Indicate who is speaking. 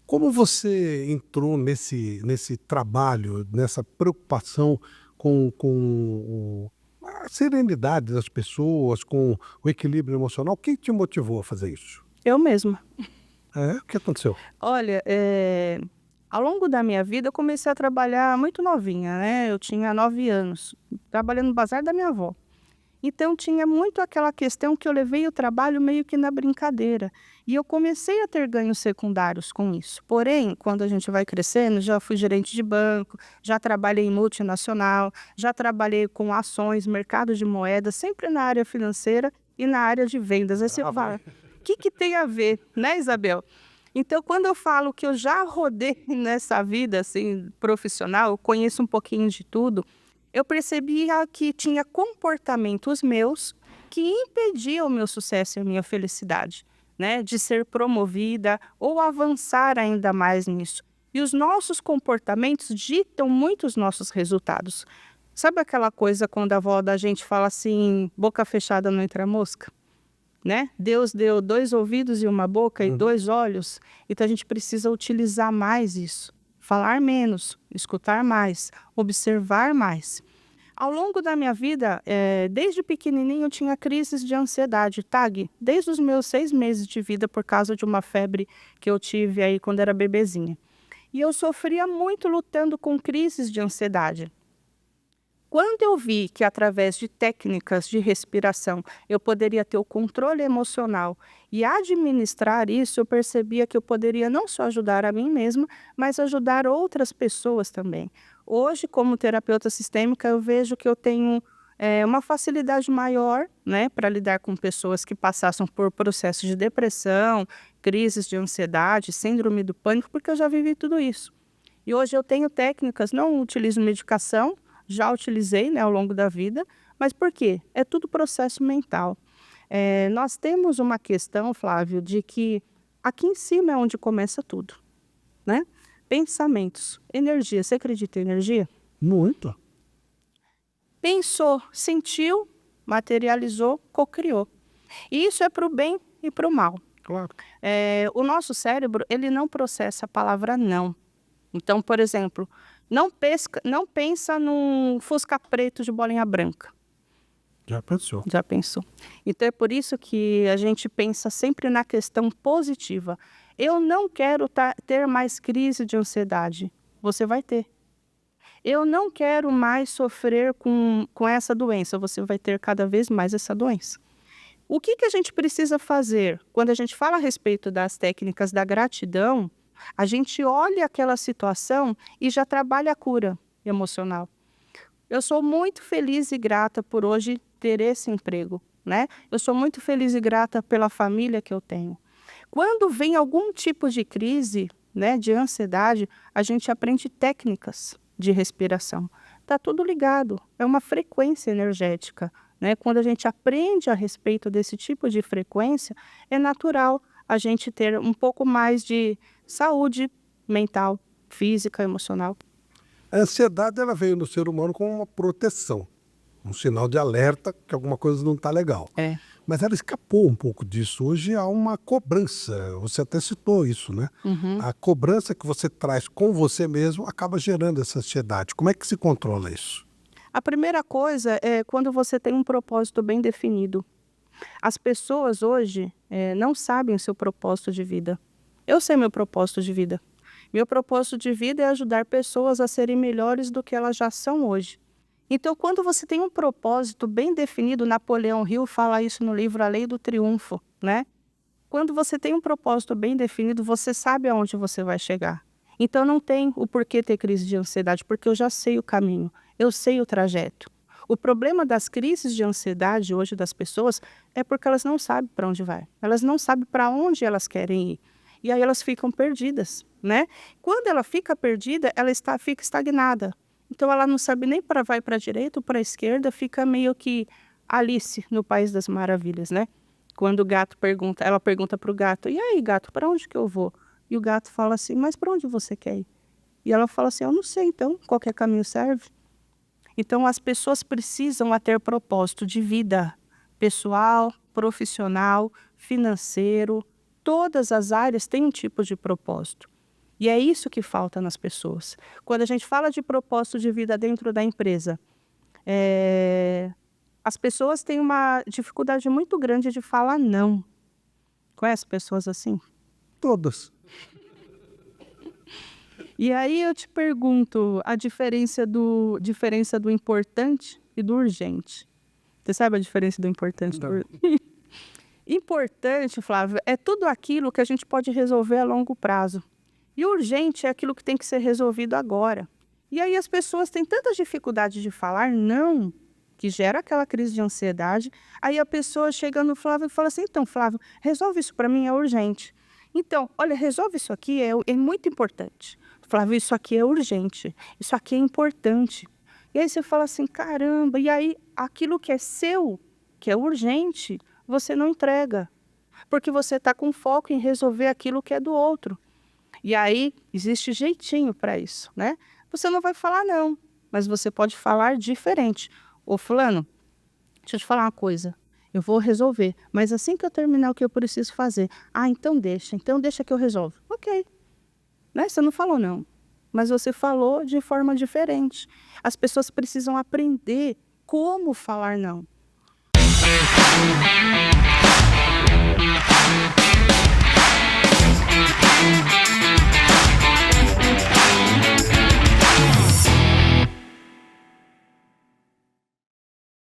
Speaker 1: Como você entrou nesse trabalho, nessa preocupação a serenidade das pessoas, com o equilíbrio emocional? O que te motivou a fazer isso?
Speaker 2: Eu mesma.
Speaker 1: É? O que aconteceu?
Speaker 2: Olha, ao longo da minha vida eu comecei a trabalhar muito novinha, né, eu tinha 9 anos, trabalhando no bazar da minha avó. Então tinha muito aquela questão que eu levei o trabalho meio que na brincadeira, e eu comecei a ter ganhos secundários com isso. Porém, quando a gente vai crescendo, já fui gerente de banco, já trabalhei em multinacional, já trabalhei com ações, mercado de moedas, sempre na área financeira e na área de vendas. Aí você
Speaker 1: Bravo,
Speaker 2: fala:
Speaker 1: hein?
Speaker 2: "O que que tem a ver?", né, Isabel? Então, quando eu falo que eu já rodei nessa vida, assim, profissional, eu conheço um pouquinho de tudo, eu percebia que tinha comportamentos meus que impediam o meu sucesso e a minha felicidade, né, de ser promovida ou avançar ainda mais nisso. E os nossos comportamentos ditam muito os nossos resultados. Sabe aquela coisa quando a avó da gente fala assim: "Boca fechada não entra mosca"? Né, Deus deu 2 ouvidos e uma boca e
Speaker 1: Uhum.
Speaker 2: 2 olhos, então a gente precisa utilizar mais isso, falar menos, escutar mais, observar mais. Ao longo da minha vida, desde pequenininho eu tinha crises de ansiedade, TAG, desde os meus 6 meses de vida por causa de uma febre que eu tive aí quando era bebezinha. E eu sofria muito lutando com crises de ansiedade. Quando eu vi que através de técnicas de respiração eu poderia ter o controle emocional e administrar isso, eu percebia que eu poderia não só ajudar a mim mesma, mas ajudar outras pessoas também. Hoje, como terapeuta sistêmica, eu vejo que eu tenho uma facilidade maior, né, para lidar com pessoas que passassem por processos de depressão, crises de ansiedade, síndrome do pânico, porque eu já vivi tudo isso. E hoje eu tenho técnicas, não utilizo medicação, já utilizei, né, ao longo da vida, mas por quê? É tudo processo mental. Nós temos uma questão, Flávio, de que aqui em cima é onde começa tudo, né? Pensamentos, energia. Você acredita em energia?
Speaker 1: Muito.
Speaker 2: Pensou, sentiu, materializou, cocriou. E isso é para o bem e para o mal.
Speaker 1: Claro.
Speaker 2: O nosso cérebro, ele não processa a palavra não. Então, por exemplo, não pensa num fusca preto de bolinha branca.
Speaker 1: Já pensou.
Speaker 2: Já pensou? Então é por isso que a gente pensa sempre na questão positiva. Eu não quero ter mais crise de ansiedade. Você vai ter. Eu não quero mais sofrer com essa doença. Você vai ter cada vez mais essa doença. O que que a gente precisa fazer? Quando a gente fala a respeito das técnicas da gratidão, a gente olha aquela situação e já trabalha a cura emocional. Eu sou muito feliz e grata por hoje ter esse emprego, né? Eu sou muito feliz e grata pela família que eu tenho. Quando vem algum tipo de crise, né, de ansiedade, a gente aprende técnicas de respiração. Tá tudo ligado, é uma frequência energética, né? Quando a gente aprende a respeito desse tipo de frequência, é natural a gente ter um pouco mais de saúde mental, física, emocional.
Speaker 1: A ansiedade ela veio no ser humano como uma proteção, um sinal de alerta que alguma coisa não está legal.
Speaker 2: É.
Speaker 1: Mas ela escapou um pouco disso. Hoje há uma cobrança, você até citou isso, né?
Speaker 2: Uhum.
Speaker 1: A cobrança que você traz com você mesmo acaba gerando essa ansiedade. Como é que se controla isso?
Speaker 2: A primeira coisa é quando você tem um propósito bem definido. As pessoas hoje, não sabem o seu propósito de vida. Eu sei meu propósito de vida. Meu propósito de vida é ajudar pessoas a serem melhores do que elas já são hoje. Então, quando você tem um propósito bem definido, Napoleão Hill fala isso no livro A Lei do Triunfo, né? Quando você tem um propósito bem definido, você sabe aonde você vai chegar. Então não tem o porquê ter crise de ansiedade, porque eu já sei o caminho, eu sei o trajeto. O problema das crises de ansiedade hoje das pessoas é porque elas não sabem para onde vai. Elas não sabem para onde elas querem ir. E aí elas ficam perdidas, né? Quando ela fica perdida, fica estagnada. Então ela não sabe nem para vai para a direita ou para a esquerda, fica meio que Alice no País das Maravilhas, né? Quando o gato pergunta, ela pergunta para o gato: "E aí, gato, para onde que eu vou?" E o gato fala assim: "Mas para onde você quer ir?" E ela fala assim: "Eu não sei, então, qualquer caminho serve." Então as pessoas precisam a ter propósito de vida, pessoal, profissional, financeiro, todas as áreas têm um tipo de propósito. E é isso que falta nas pessoas. Quando a gente fala de propósito de vida dentro da empresa, as pessoas têm uma dificuldade muito grande de falar não. Conhece pessoas assim?
Speaker 1: Todas.
Speaker 2: E aí eu te pergunto a diferença do importante e do urgente. Você sabe a diferença do importante e do urgente? Importante, Flávio, é tudo aquilo que a gente pode resolver a longo prazo. E urgente é aquilo que tem que ser resolvido agora. E aí as pessoas têm tanta dificuldade de falar não, que gera aquela crise de ansiedade. Aí a pessoa chega no Flávio e fala assim, então, Flávio, resolve isso para mim, é urgente. Então, olha, resolve isso aqui, é muito importante. Flávio, isso aqui é urgente, isso aqui é importante. E aí você fala assim, caramba, e aí aquilo que é seu, que é urgente, você não entrega. Porque você está com foco em resolver aquilo que é do outro. E aí existe jeitinho para isso, né? Você não vai falar não, mas você pode falar diferente. Ô fulano, deixa eu te falar uma coisa. Eu vou resolver, mas assim que eu terminar o que eu preciso fazer. Ah, então deixa que eu resolvo. Ok. Né? Você não falou não, mas você falou de forma diferente. As pessoas precisam aprender como falar não.